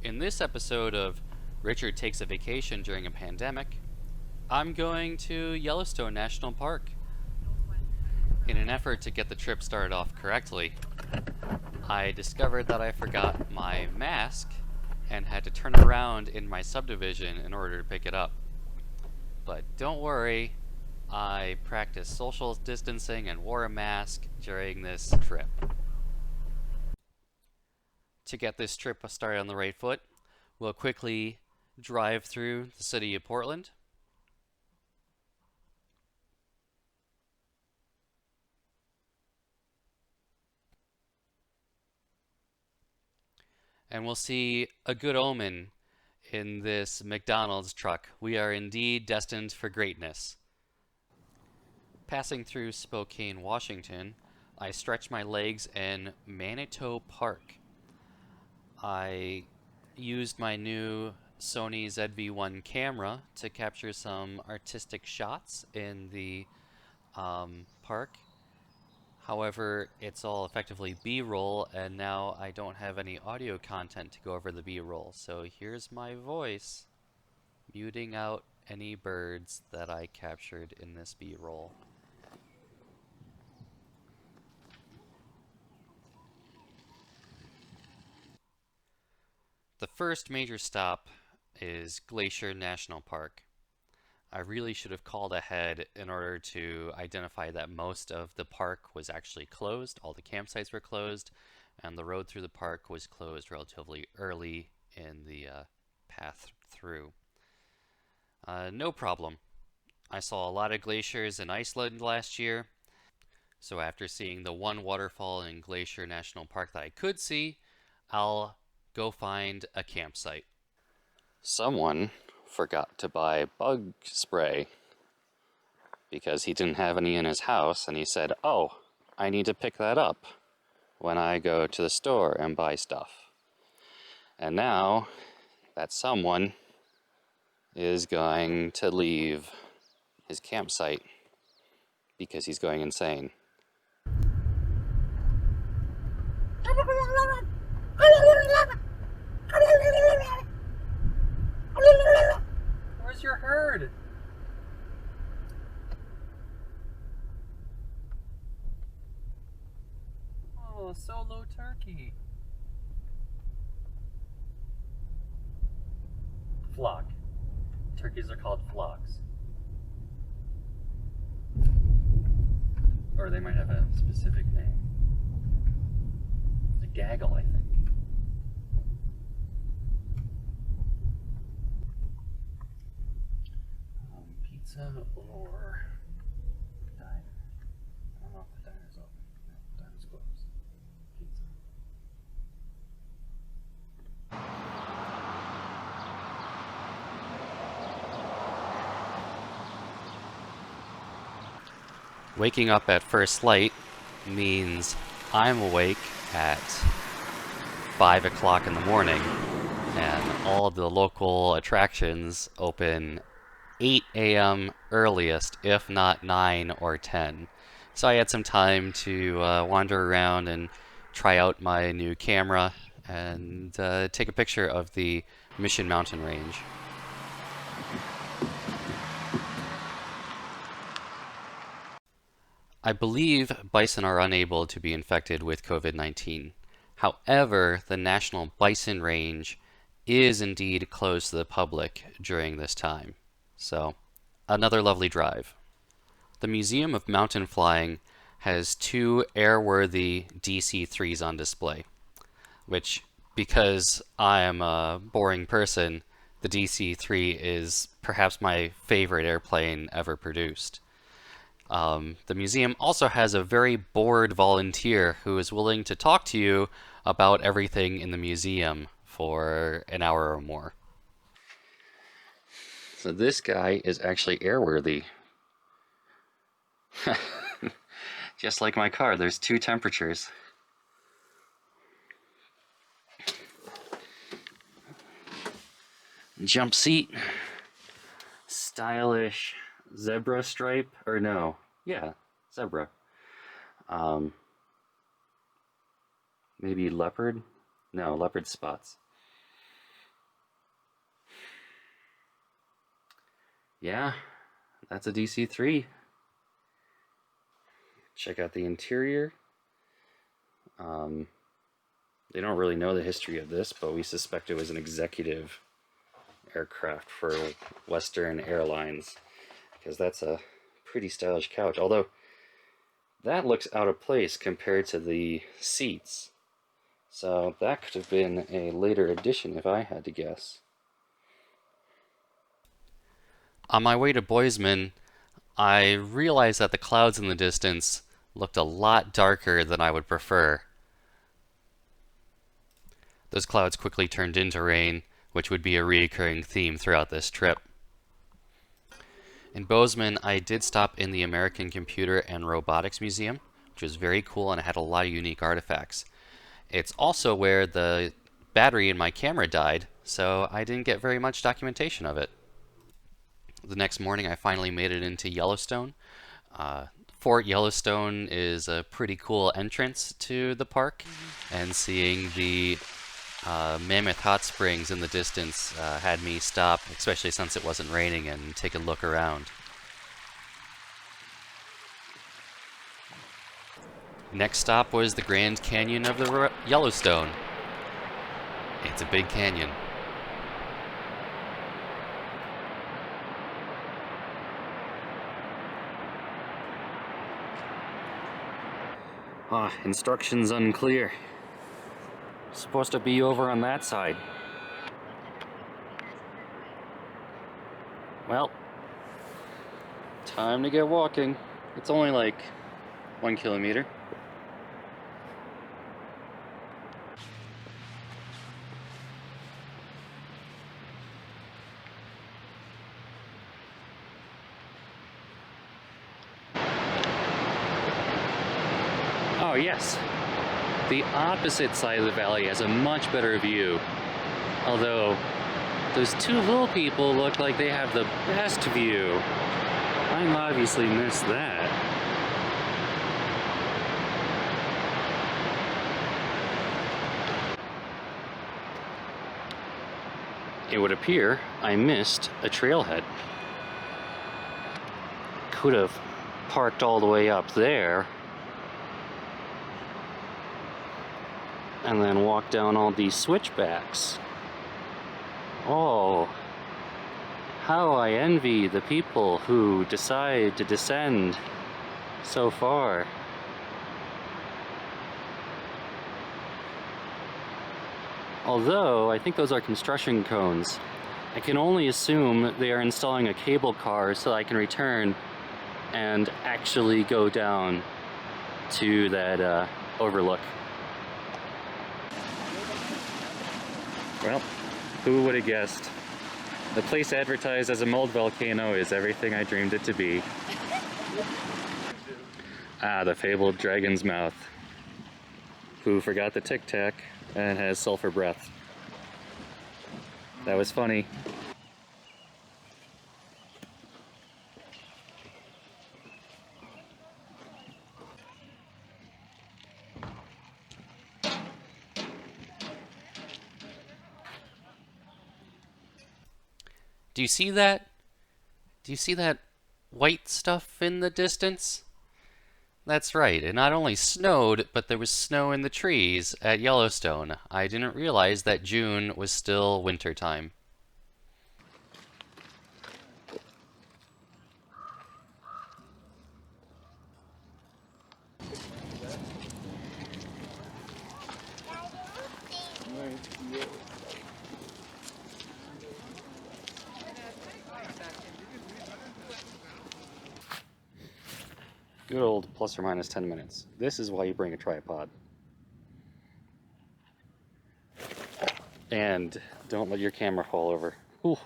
In this episode of Richard Takes a Vacation During a Pandemic, I'm going to Yellowstone National Park. In an effort to get the trip started off correctly, I discovered that I forgot my mask and had to turn around in my subdivision in order to pick it up. But don't worry, I practiced social distancing and wore a mask during this trip. To get this trip started on the right foot, we'll quickly drive through the city of Portland. And we'll see a good omen in this McDonald's truck. We are indeed destined for greatness. Passing through Spokane, Washington, I stretch my legs in Manitou Park. I used my new Sony ZV-1 camera to capture some artistic shots in the park. However, it's all effectively B-roll, and now I don't have any audio content to go over the B-roll. So here's my voice, muting out any birds that I captured in this B-roll. The first major stop is Glacier National Park. I really should have called ahead in order to identify that most of the park was actually closed, all the campsites were closed, and the road through the park was closed relatively early in the path through. No problem. I saw a lot of glaciers in Iceland last year, so after seeing the one waterfall in Glacier National Park that I could see, I'll go find a campsite. Someone forgot to buy bug spray because he didn't have any in his house, and he said, "Oh, I need to pick that up when I go to the store and buy stuff." And now that someone is going to leave his campsite because he's going insane. Where's your herd? Oh, solo turkey. Flock. Turkeys are called flocks. Or they might have a specific name. A gaggle, I think. Pizza or diner? I don't know if the diner's open. No, the diner's closed. Pizza. Waking up at first light means I'm awake at 5 o'clock in the morning, and all the local attractions open 8 a.m. earliest, if not 9 or 10. So I had some time to wander around and try out my new camera and take a picture of the Mission Mountain Range. I believe bison are unable to be infected with COVID-19. However, the National Bison Range is indeed closed to the public during this time. So, another lovely drive. The Museum of Mountain Flying has 2 airworthy DC-3s on display, which, because I am a boring person, the DC-3 is perhaps my favorite airplane ever produced. The museum also has a very bored volunteer who is willing to talk to you about everything in the museum for an hour or more. So this guy is actually airworthy. Just like my car, there's 2 temperatures. Jump seat. Stylish zebra stripe, or no, yeah, zebra. Maybe leopard? No, leopard spots. Yeah, that's a DC-3. Check out the interior. They don't really know the history of this, but we suspect it was an executive aircraft for Western Airlines, because that's a pretty stylish couch. Although, that looks out of place compared to the seats. So that could have been a later addition if I had to guess. On my way to Bozeman, I realized that the clouds in the distance looked a lot darker than I would prefer. Those clouds quickly turned into rain, which would be a recurring theme throughout this trip. In Bozeman, I did stop in the American Computer and Robotics Museum, which was very cool and it had a lot of unique artifacts. It's also where the battery in my camera died, so I didn't get very much documentation of it. The next morning, I finally made it into Yellowstone. Fort Yellowstone is a pretty cool entrance to the park, and seeing the Mammoth Hot Springs in the distance had me stop, especially since it wasn't raining, and take a look around. Next stop was the Grand Canyon of the Yellowstone. It's a big canyon. Instructions unclear. Supposed to be over on that side. Well, time to get walking. It's only like 1 kilometer. Oh yes, the opposite side of the valley has a much better view. Although, those two little people look like they have the best view. I obviously missed that. It would appear I missed a trailhead. Could have parked all the way up there and then walked down all these switchbacks. Oh, how I envy the people who decide to descend so far. Although, I think those are construction cones. I can only assume they are installing a cable car so I can return and actually go down to that overlook. Well, who would have guessed? The place advertised as a mold volcano is everything I dreamed it to be. Ah, the fabled dragon's mouth, who forgot the Tic Tac and has sulfur breath. That was funny. Do you see that? Do you see that white stuff in the distance? That's right, it not only snowed, but there was snow in the trees at Yellowstone. I didn't realize that June was still winter time. Good old plus or minus 10 minutes. This is why you bring a tripod. And don't let your camera fall over. Ooh.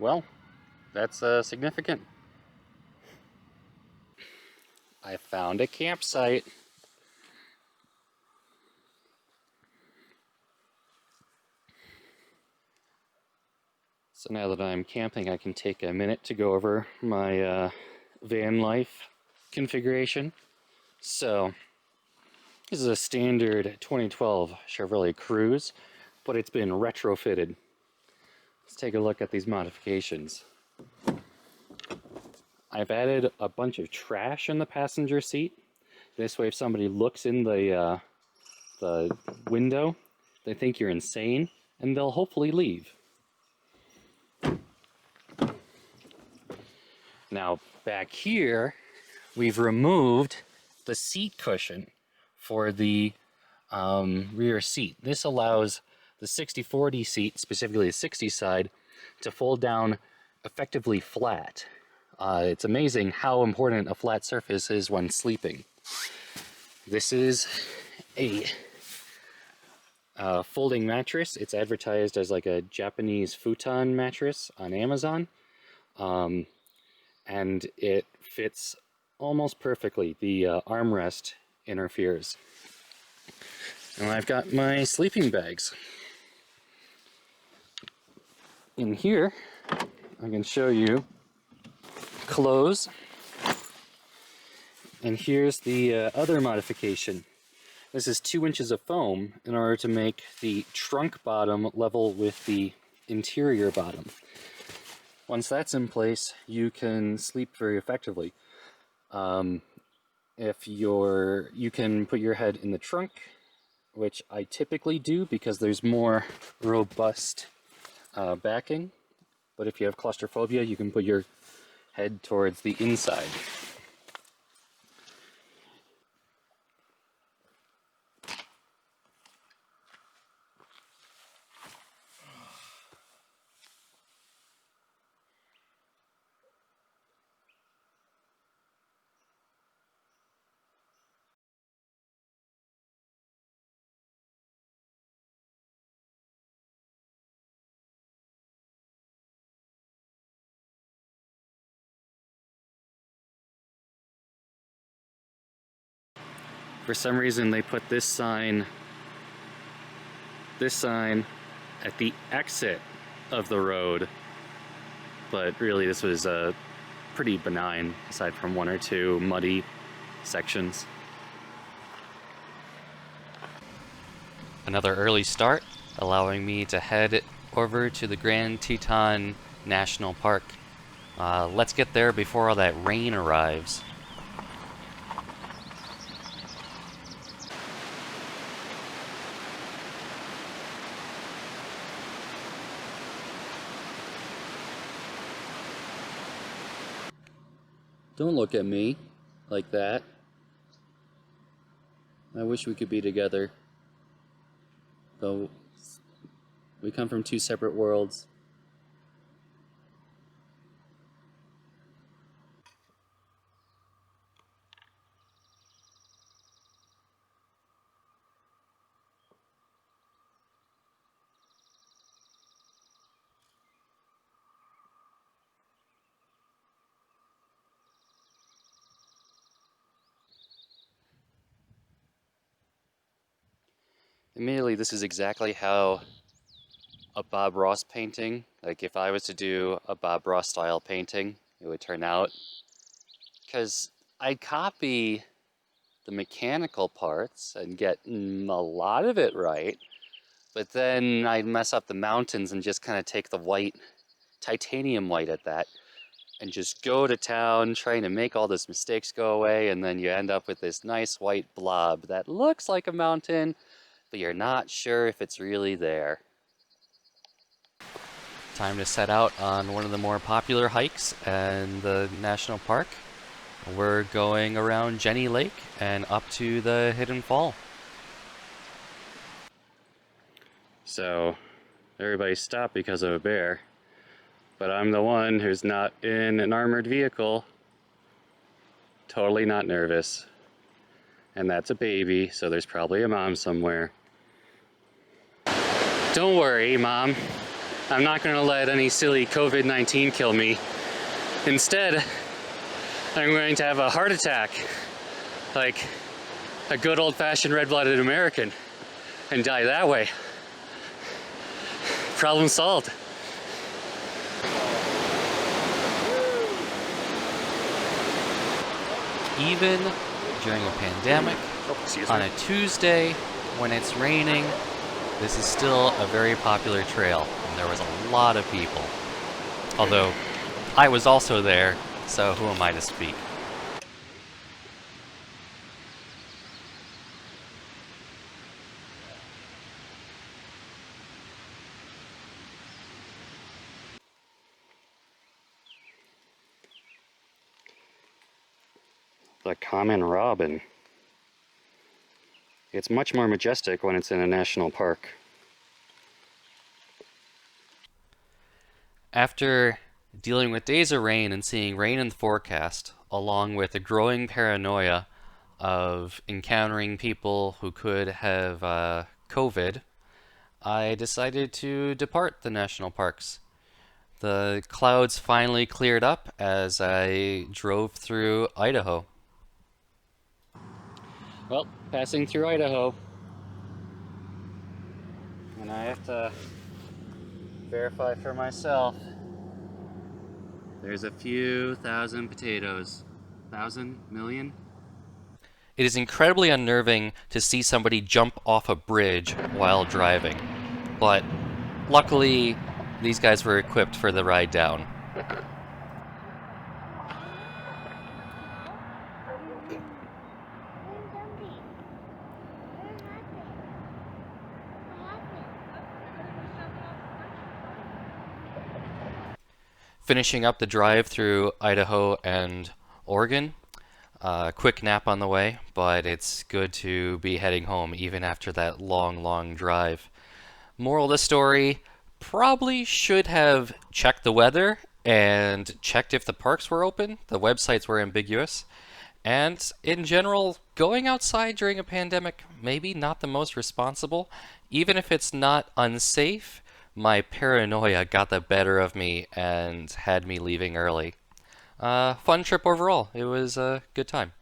well, that's significant. I found a campsite. So now that I'm camping, I can take a minute to go over my van life configuration. So this is a standard 2012 Chevrolet Cruze, but it's been retrofitted. Let's take a look at these modifications. I've added a bunch of trash in the passenger seat. This way, if somebody looks in the window, they think you're insane, and they'll hopefully leave. Now, back here, we've removed the seat cushion for the rear seat. This allows the 60/40 seat, specifically the 60 side, to fold down effectively flat. It's amazing how important a flat surface is when sleeping. This is a folding mattress. It's advertised as like a Japanese futon mattress on Amazon. And it fits almost perfectly. The armrest interferes. And I've got my sleeping bags. In here, I can show you clothes. And here's the other modification. This is 2 inches of foam in order to make the trunk bottom level with the interior bottom. Once that's in place, you can sleep very effectively. You can put your head in the trunk, which I typically do because there's more robust backing. But if you have claustrophobia, you can put your head towards the inside. For some reason, they put this sign at the exit of the road, but really this was pretty benign, aside from 1 or 2 muddy sections. Another early start, allowing me to head over to the Grand Teton National Park. Let's get there before all that rain arrives. Don't look at me like that. I wish we could be together. Though we come from 2 separate worlds. Admittedly, this is exactly how a Bob Ross painting, like if I was to do a Bob Ross style painting, it would turn out. Because I'd copy the mechanical parts and get a lot of it right, but then I'd mess up the mountains and just kind of take the white, titanium white at that, and just go to town trying to make all those mistakes go away, and then you end up with this nice white blob that looks like a mountain, but you're not sure if it's really there. Time to set out on one of the more popular hikes in the national park. We're going around Jenny Lake and up to the Hidden Fall. So, everybody stopped because of a bear, but I'm the one who's not in an armored vehicle. Totally not nervous. And that's a baby, so there's probably a mom somewhere. Don't worry, Mom. I'm not going to let any silly COVID-19 kill me. Instead, I'm going to have a heart attack like a good old-fashioned red-blooded American and die that way. Problem solved. Even during a pandemic, on a Tuesday when it's raining, this is still a very popular trail, and there was a lot of people. Although, I was also there, so who am I to speak? The common robin. It's much more majestic when it's in a national park. After dealing with days of rain and seeing rain in the forecast, along with a growing paranoia of encountering people who could have COVID, I decided to depart the national parks. The clouds finally cleared up as I drove through Idaho. Well, passing through Idaho. And I have to verify for myself. There's a few thousand potatoes. 1,000? Million? It is incredibly unnerving to see somebody jump off a bridge while driving, but luckily these guys were equipped for the ride down. Finishing up the drive through Idaho and Oregon. Quick nap on the way, but it's good to be heading home even after that long drive. Moral of the story, probably should have checked the weather and checked if the parks were open. The websites were ambiguous. And in general, going outside during a pandemic, maybe not the most responsible. Even if it's not unsafe, my paranoia got the better of me and had me leaving early. Fun trip overall. It was a good time.